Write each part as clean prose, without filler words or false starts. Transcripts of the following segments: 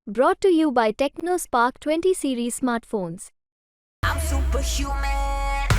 Brought to you by TechnoSpark 20 series smartphones. I'm superhuman.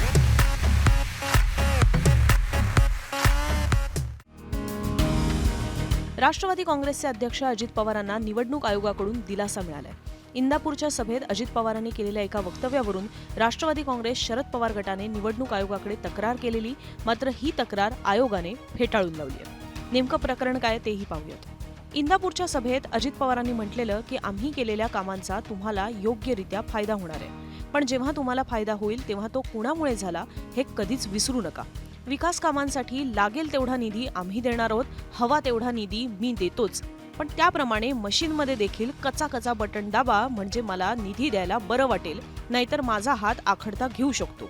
Rashtrawadi काँग्रेसचे अध्यक्ष अजित पवारांना निवडणूक आयोगाकडून दिलासा मिळालाय. इंदापूरच्या सभेत अजित पवारांनी केलेल्या एका वक्तव्यावरून राष्ट्रवादी काँग्रेस शरद पवार गटाने निवडणूक आयोगाकडे तक्रार केलेली, मात्र ही तक्रार आयोगाने फेटाळून लावली आहे. नेमकं प्रकरण काय तेही पाहूयात. इंदापूरच्या सभेत अजित पवारांनी म्हटलेलं की आम्ही केलेल्या कामांचा तुम्हाला योग्यरित्या फायदा होणार आहे, पण जेव्हा तुम्हाला फायदा होईल तेव्हा तो कुणामुळे झाला हे कधीच विसरू नका. विकास कामांसाठी लागेल तेवढा निधी आम्ही देणार आहोत, हवा तेवढा निधी मी देतोच, पण त्याप्रमाणे मशीनमध्ये देखील कचा बटन दाबा म्हणजे मला निधी द्यायला बरं वाटेल, नाहीतर माझा हात आखडता घेऊ शकतो.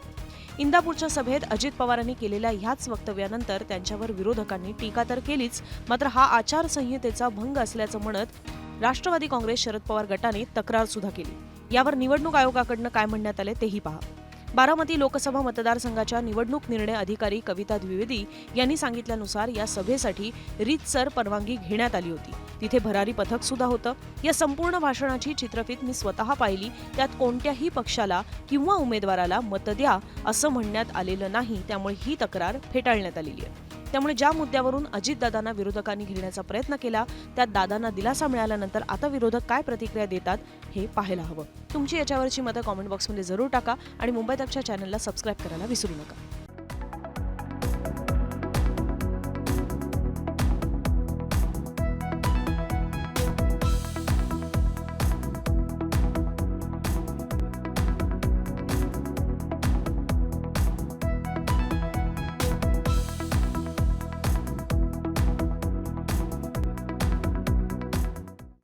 इंदापूरच्या सभेत अजित पवारांनी केलेल्या ह्याच वक्तव्यानंतर त्यांच्यावर विरोधकांनी टीका तर केलीच, मात्र हा आचारसंहितेचा भंग असल्याचं म्हणत राष्ट्रवादी काँग्रेस शरद पवार गटाने तक्रार सुद्धा केली. यावर निवडणूक आयोगाकडनं काय म्हणण्यात आले तेही पहा. बारामती लोकसभा मतदारसंघाच्या निवडणूक निर्णय अधिकारी कविता द्विवेदी यांनी सांगितल्यानुसार या सभेसाठी रीतसर परवानगी घेण्यात आली होती. तिथे भरारी पथक सुद्धा होतं. या संपूर्ण भाषणाची चित्रफित मी स्वतः पाहिली. त्यात कोणत्याही पक्षाला किंवा उमेदवाराला मत द्या असं म्हणण्यात आलेलं नाही, त्यामुळे ही तक्रार फेटाळण्यात आलेली आहे. त्यामुळे ज्या मुद्द्यावरून अजितदादांना विरोधकांनी घेण्याचा प्रयत्न केला त्यात दादांना दिलासा मिळाल्यानंतर आता विरोधक काय प्रतिक्रिया देतात हे पाहायला हवं. तुमची याच्यावरची मतं कॉमेंट बॉक्समध्ये जरूर टाका आणि मुंबई तकच्या चॅनलला सबस्क्राईब करायला विसरू नका.